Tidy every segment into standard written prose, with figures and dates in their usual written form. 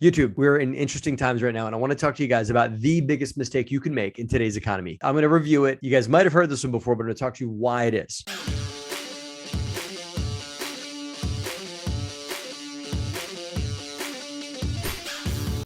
YouTube, we're in interesting times right now, and I want to talk to you guys about the biggest mistake you can make in today's economy. I'm going to review it. You guys might have heard this one before, but I'm going to talk to you why it is.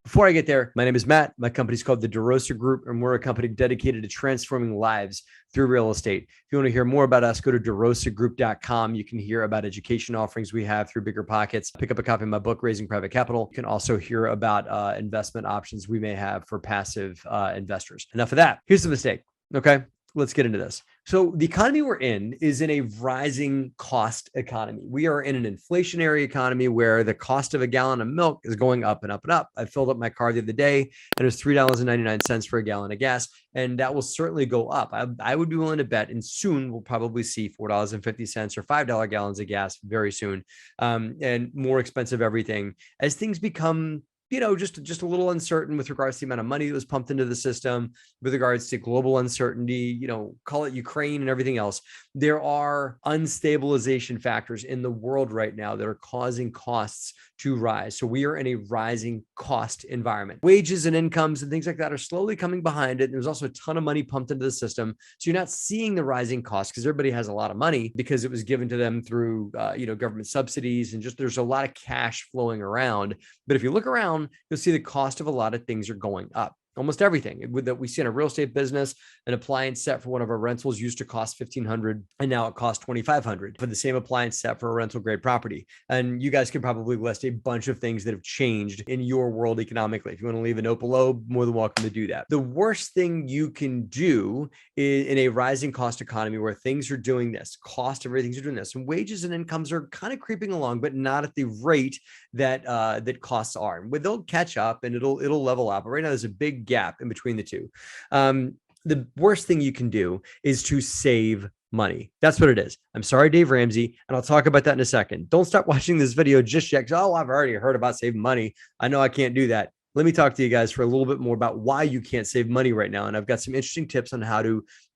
Before I get there, my name is Matt. My company's called the DeRosa Group, and we're a company dedicated to transforming lives through real estate. If you want to hear more about us, go to DeRosaGroup.com. You can hear about education offerings we have through Bigger Pockets. Pick up a copy of my book, Raising Private Capital. You can also hear about investment options we may have for passive investors. Enough of that. Here's the mistake. Okay, let's get into this. So the economy we're in is in a rising cost economy. We are in an inflationary economy where the cost of a gallon of milk is going up and up and up. I filled up my car the other day and it was $3.99 for a gallon of gas. And that will certainly go up. I would be willing to bet, and soon we'll probably see $4.50 or $5 gallons of gas very soon, and more expensive everything as things become just a little uncertain with regards to the amount of money that was pumped into the system, with regards to global uncertainty, call it Ukraine and everything else. There are unstabilization factors in the world right now that are causing costs to rise. So we are in a rising cost environment. Wages and incomes and things like that are slowly coming behind it. And there's also a ton of money pumped into the system. So you're not seeing the rising costs because everybody has a lot of money because it was given to them through, government subsidies, and just there's a lot of cash flowing around. But if you look around, you'll see the cost of a lot of things are going up. Almost everything that we see in a real estate business, an appliance set for one of our rentals used to cost $1,500, and now it costs $2,500 for the same appliance set for a rental grade property. And you guys can probably list a bunch of things that have changed in your world economically. If you want to leave a note below, more than welcome to do that. The worst thing you can do in a rising cost economy where things are doing this, cost of everything's doing this, and wages and incomes are kind of creeping along, but not at the rate that costs are. They'll catch up and it'll level up. But right now, there's a big gap in between the two. The worst thing you can do is to save money. That's what it is. I'm sorry, Dave Ramsey, and I'll talk about that in a second. Don't stop watching this video just yet. I've already heard about saving money. I know I can't do that. Let me talk to you guys for a little bit more about why you can't save money right now. And I've got some interesting tips on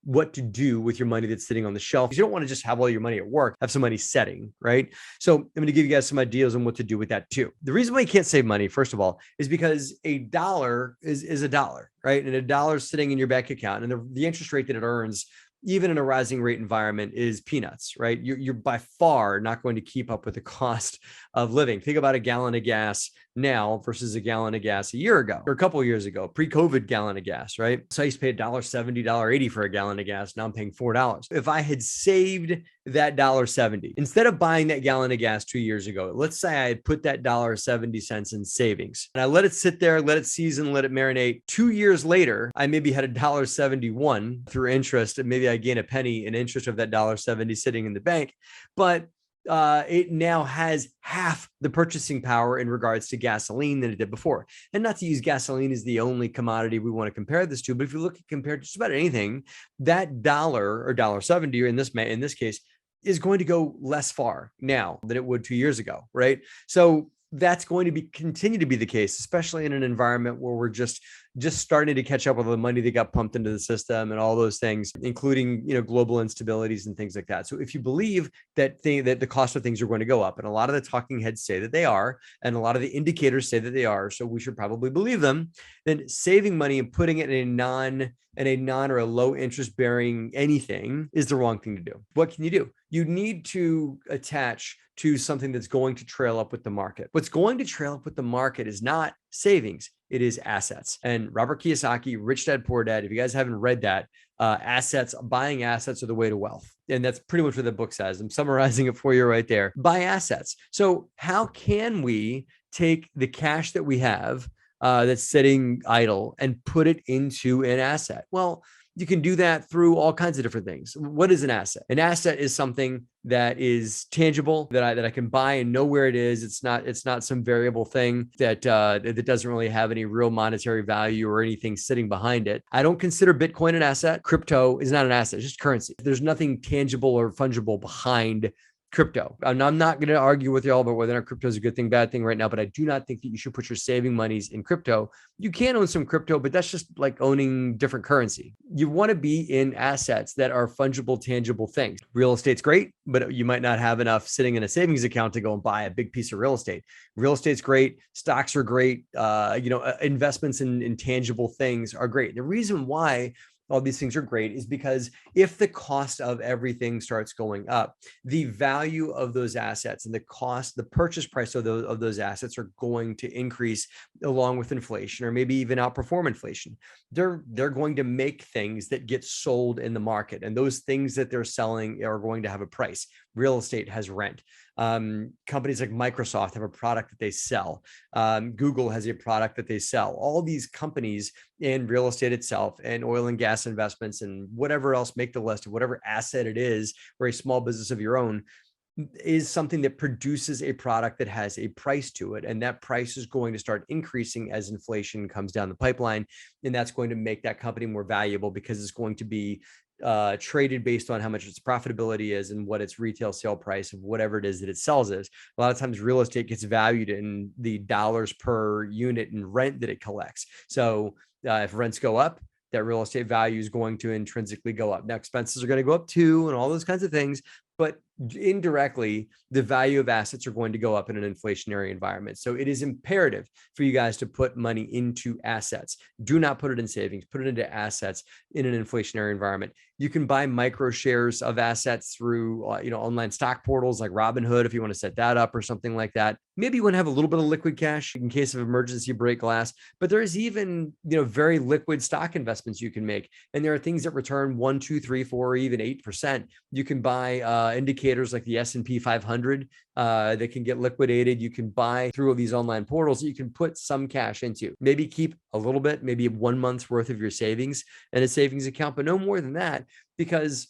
what to do with your money that's sitting on the shelf. You don't want to just have all your money at work, have some money setting, right? So I'm going to give you guys some ideas on what to do with that too. The reason why you can't save money, first of all, is because a dollar is a dollar, right? And a dollar is sitting in your bank account, and the interest rate that it earns, even in a rising rate environment, is peanuts, right? You're by far not going to keep up with the cost of living. Think about a gallon of gas now versus a gallon of gas a year ago or a couple of years ago, pre-COVID gallon of gas, right? So I used to pay $1.70, $1.80 for a gallon of gas. Now I'm paying $4. If I had saved that $1.70, instead of buying that gallon of gas 2 years ago, let's say I had put that $1.70 in savings and I let it sit there, let it season, let it marinate. 2 years later, I maybe had $1.71 through interest, and maybe I gain a penny in interest of that $1.70 sitting in the bank. But it now has half the purchasing power in regards to gasoline than it did before. And not to use gasoline as the only commodity we want to compare this to, but if you look at compared to just about anything, that dollar or $1.70, or in this case, is going to go less far now than it would 2 years ago, right? So that's going to continue to be the case, especially in an environment where we're just starting to catch up with the money that got pumped into the system and all those things, including global instabilities and things like that. So if you believe that the cost of things are going to go up, and a lot of the talking heads say that they are, and a lot of the indicators say that they are, so we should probably believe them, then saving money and putting it in a non or a low interest bearing anything is the wrong thing to do. What can you do? You need to attach to something that's going to trail up with the market. What's going to trail up with the market is not savings, it is assets. And Robert Kiyosaki, Rich Dad, Poor Dad, if you guys haven't read that, buying assets are the way to wealth. And that's pretty much what the book says. I'm summarizing it for you right there. Buy assets. So how can we take the cash that we have that's sitting idle and put it into an asset? Well, you can do that through all kinds of different things. What is an asset? An asset is something that is tangible, that I can buy and know where it is. It's not some variable thing that doesn't really have any real monetary value or anything sitting behind it. I don't consider Bitcoin an asset. Crypto is not an asset, it's just currency. There's nothing tangible or fungible behind crypto. And I'm not going to argue with y'all about whether or not crypto is a good thing, bad thing right now, but I do not think that you should put your saving monies in crypto. You can own some crypto, but that's just like owning different currency. You want to be in assets that are fungible, tangible things. Real estate's great, but you might not have enough sitting in a savings account to go and buy a big piece of real estate. Real estate's great. Stocks are great. Investments in tangible things are great. The reason why all these things are great is because if the cost of everything starts going up, the value of those assets and the purchase price of those assets are going to increase along with inflation, or maybe even outperform inflation. They're going to make things that get sold in the market, and those things that they're selling are going to have a price. Real estate has rent. Companies like Microsoft have a product that they sell. Google has a product that they sell. All these companies in real estate itself and oil and gas investments and whatever else, make the list of whatever asset it is, or a small business of your own, is something that produces a product that has a price to it. And that price is going to start increasing as inflation comes down the pipeline. And that's going to make that company more valuable because it's going to be traded based on how much its profitability is and what its retail sale price of whatever it is that it sells is. A lot of times real estate gets valued in the dollars per unit in rent that it collects. So if rents go up, that real estate value is going to intrinsically go up. Now, expenses are going to go up too, and all those kinds of things. But indirectly, the value of assets are going to go up in an inflationary environment. So it is imperative for you guys to put money into assets. Do not put it in savings, put it into assets in an inflationary environment. You can buy micro shares of assets through online stock portals like Robinhood if you want to set that up or something like that. Maybe you want to have a little bit of liquid cash in case of emergency, break glass, but there's even very liquid stock investments you can make. And there are things that return 1, 2, 3, 4, or even 8%. You can buy indicators like the S&P 500 that can get liquidated. You can buy through these online portals that you can put some cash into. Maybe keep a little bit, maybe 1 month's worth of your savings in a savings account, but no more than that, because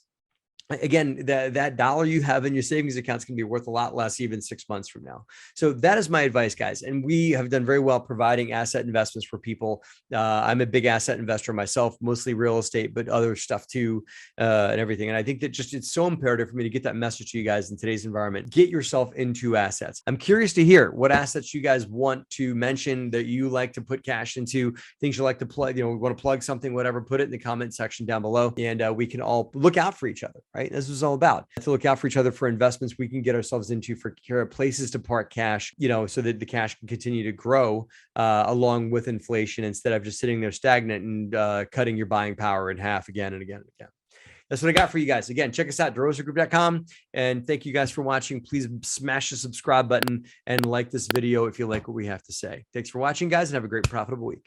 again, that dollar you have in your savings accounts can be worth a lot less even 6 months from now. So that is my advice, guys. And we have done very well providing asset investments for people. I'm a big asset investor myself, mostly real estate, but other stuff too, and everything. And I think that it's so imperative for me to get that message to you guys in today's environment. Get yourself into assets. I'm curious to hear what assets you guys want to mention that you like to put cash into, things you like to plug, we want to plug something, whatever, put it in the comment section down below. And we can all look out for each other. Right? This is all about to look out for each other for investments we can get ourselves into, for places to park cash, so that the cash can continue to grow along with inflation instead of just sitting there stagnant and cutting your buying power in half again and again and again. That's what I got for you guys. Again, check us out, DeRosaGroup.com. And thank you guys for watching. Please smash the subscribe button and like this video if you like what we have to say. Thanks for watching, guys, and have a great profitable week.